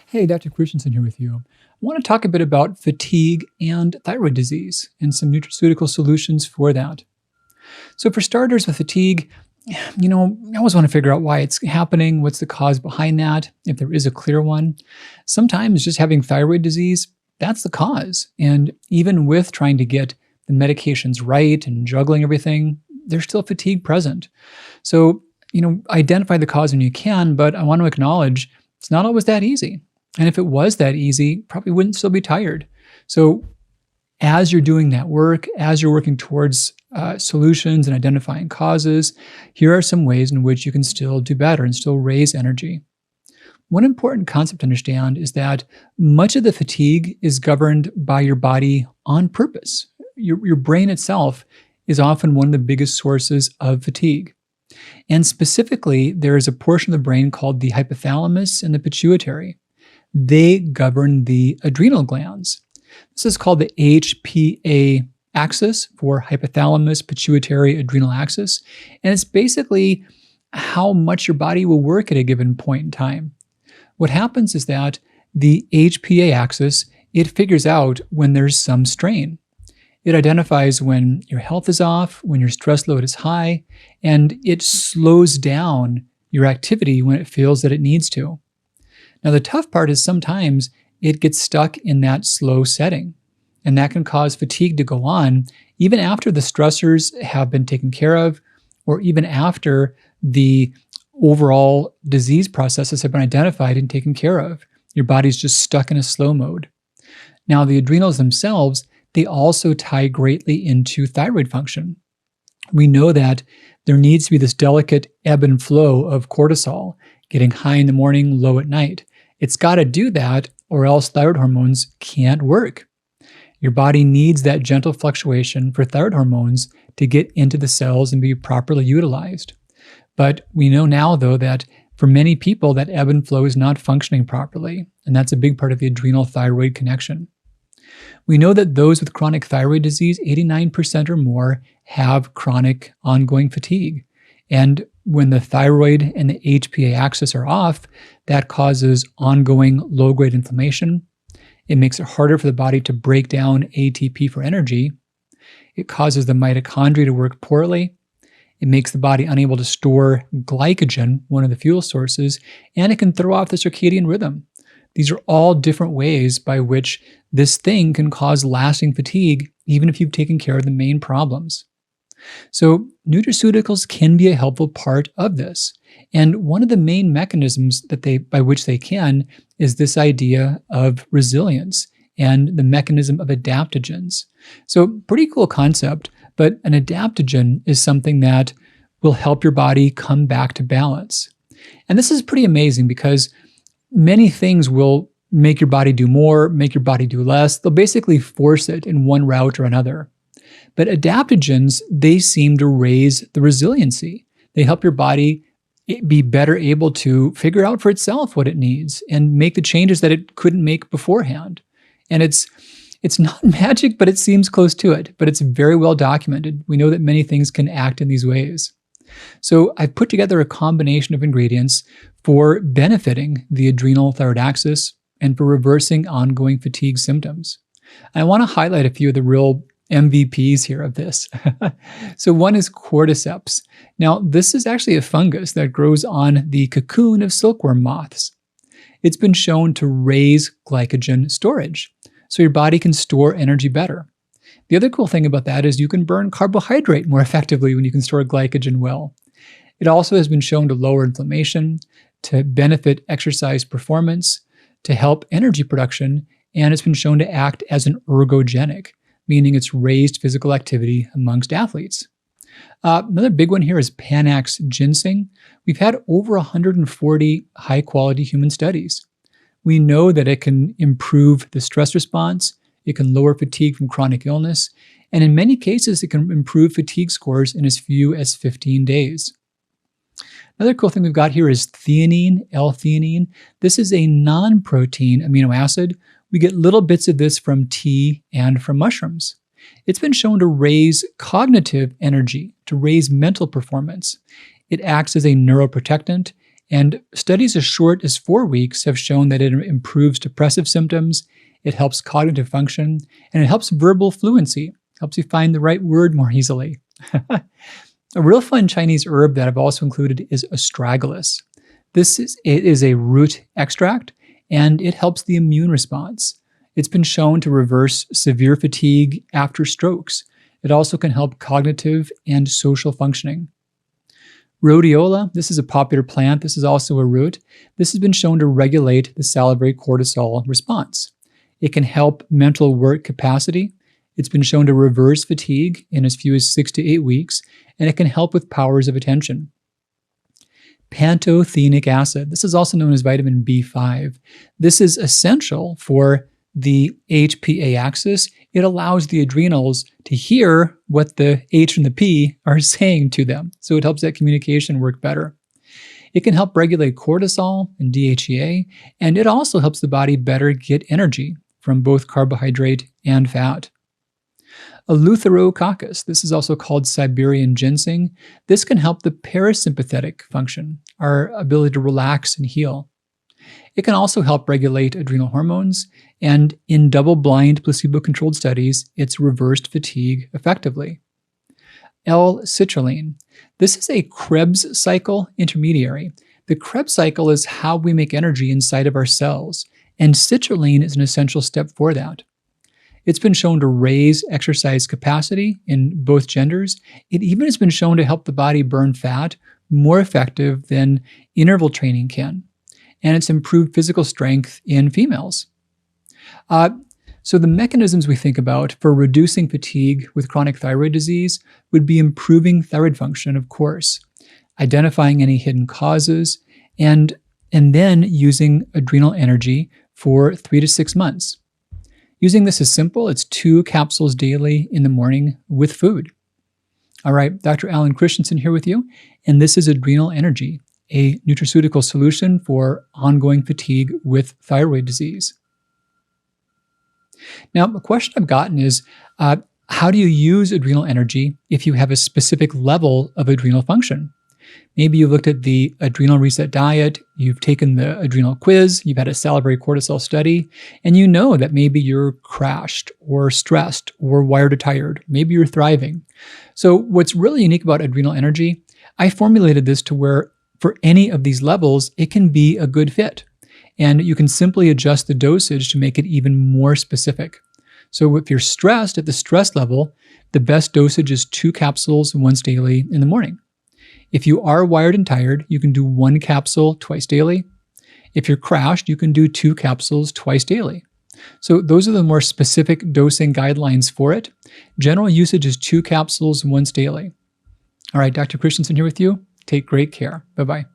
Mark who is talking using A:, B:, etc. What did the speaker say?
A: Hey, Dr. Christianson here with you. I want to talk a bit about fatigue and thyroid disease and some nutraceutical solutions for that. So for starters, with fatigue, I always want to figure out why it's happening, what's the cause behind that, if there is a clear one. Sometimes just having thyroid disease, that's the cause. And even with trying to get the medications right and juggling everything, there's still fatigue present. So, identify the cause when you can, but I want to acknowledge it's not always that easy. And if it was that easy, probably wouldn't still be tired. So as you're doing that work, as you're working towards solutions and identifying causes, here are some ways in which you can still do better and still raise energy. One important concept to understand is that much of the fatigue is governed by your body on purpose. Your brain itself is often one of the biggest sources of fatigue. And specifically, there is a portion of the brain called the hypothalamus and the pituitary. They govern the adrenal glands. This is called the HPA axis for hypothalamus, pituitary, adrenal axis. And it's basically how much your body will work at a given point in time. What happens is that the HPA axis, it figures out when there's some strain. It identifies when your health is off, when your stress load is high, and it slows down your activity when it feels that it needs to. Now, the tough part is sometimes it gets stuck in that slow setting, and that can cause fatigue to go on even after the stressors have been taken care of, or even after the overall disease processes have been identified and taken care of. Your body's just stuck in a slow mode. Now, the adrenals themselves, they also tie greatly into thyroid function. We know that there needs to be this delicate ebb and flow of cortisol, getting high in the morning, low at night. It's got to do that, or else thyroid hormones can't work. Your body needs that gentle fluctuation for thyroid hormones to get into the cells and be properly utilized. But we know now, though, that for many people, that ebb and flow is not functioning properly, and that's a big part of the adrenal-thyroid connection. We know that those with chronic thyroid disease, 89% or more, have chronic ongoing fatigue. And when the thyroid and the HPA axis are off, that causes ongoing low-grade inflammation. It makes it harder for the body to break down ATP for energy. It causes the mitochondria to work poorly. It makes the body unable to store glycogen, one of the fuel sources, and it can throw off the circadian rhythm. These are all different ways by which this thing can cause lasting fatigue, even if you've taken care of the main problems. So nutraceuticals can be a helpful part of this. And one of the main mechanisms by which they can is this idea of resilience and the mechanism of adaptogens. So pretty cool concept, but an adaptogen is something that will help your body come back to balance. And this is pretty amazing because many things will make your body do more, make your body do less. They'll basically force it in one route or another. But adaptogens, they seem to raise the resiliency. They help your body be better able to figure out for itself what it needs and make the changes that it couldn't make beforehand. And it's not magic, but it seems close to it. But it's very well documented. We know that many things can act in these ways. So I've put together a combination of ingredients for benefiting the adrenal thyroid axis and for reversing ongoing fatigue symptoms. And I want to highlight a few of the real MVPs here of this. So one is Cordyceps. Now, this is actually a fungus that grows on the cocoon of silkworm moths. It's been shown to raise glycogen storage, so your body can store energy better. The other cool thing about that is you can burn carbohydrate more effectively when you can store glycogen well. It also has been shown to lower inflammation, to benefit exercise performance, to help energy production, and it's been shown to act as an ergogenic, meaning it's raised physical activity amongst athletes. Another big one here is Panax Ginseng. We've had over 140 high-quality human studies. We know that it can improve the stress response, it can lower fatigue from chronic illness, and in many cases, it can improve fatigue scores in as few as 15 days. Another cool thing we've got here is theanine, L-theanine. This is a non-protein amino acid. We get little bits of this from tea and from mushrooms. It's been shown to raise cognitive energy, to raise mental performance. It acts as a neuroprotectant, And studies as short as 4 weeks have shown that it improves depressive symptoms, it helps cognitive function, and it helps verbal fluency, helps you find the right word more easily. A real fun Chinese herb that I've also included is Astragalus. It is a root extract, and it helps the immune response. It's been shown to reverse severe fatigue after strokes. It also can help cognitive and social functioning. Rhodiola, this is a popular plant. This is also a root. This has been shown to regulate the salivary cortisol response. It can help mental work capacity. It's been shown to reverse fatigue in as few as 6 to 8 weeks, and it can help with powers of attention. Pantothenic acid, this is also known as vitamin B5. This is essential for the HPA axis. It allows the adrenals to hear what the H and the P are saying to them, so it helps that communication work better. It can help regulate cortisol and DHEA, and it also helps the body better get energy from both carbohydrate and fat. A Lutheran Caucus, this is also called Siberian ginseng. This can help the parasympathetic function, our ability to relax and heal. It can also help regulate adrenal hormones, and in double-blind placebo-controlled studies, it's reversed fatigue effectively. L-citrulline. This is a Krebs cycle intermediary. The Krebs cycle is how we make energy inside of our cells, and citrulline is an essential step for that. It's been shown to raise exercise capacity in both genders. It even has been shown to help the body burn fat more effective than interval training can. And it's improved physical strength in females. So the mechanisms we think about for reducing fatigue with chronic thyroid disease would be improving thyroid function, of course, identifying any hidden causes, and then using adrenal energy for 3 to 6 months. Using this is simple. It's 2 capsules daily in the morning with food. All right, Dr. Alan Christianson here with you, and this is Adrenal Energy, a nutraceutical solution for ongoing fatigue with thyroid disease. Now, a question I've gotten is, how do you use adrenal energy if you have a specific level of adrenal function? Maybe you looked at the adrenal reset diet, you've taken the adrenal quiz, you've had a salivary cortisol study, and you know that maybe you're crashed or stressed or wired or tired. Maybe you're thriving. So what's really unique about adrenal energy, I formulated this to where for any of these levels, it can be a good fit. And you can simply adjust the dosage to make it even more specific. So if you're stressed at the stress level, the best dosage is 2 capsules once daily in the morning. If you are wired and tired, you can do 1 capsule twice daily. If you're crashed, you can do 2 capsules twice daily. So those are the more specific dosing guidelines for it. General usage is 2 capsules once daily. All right, Dr. Christianson here with you. Take great care. Bye-bye.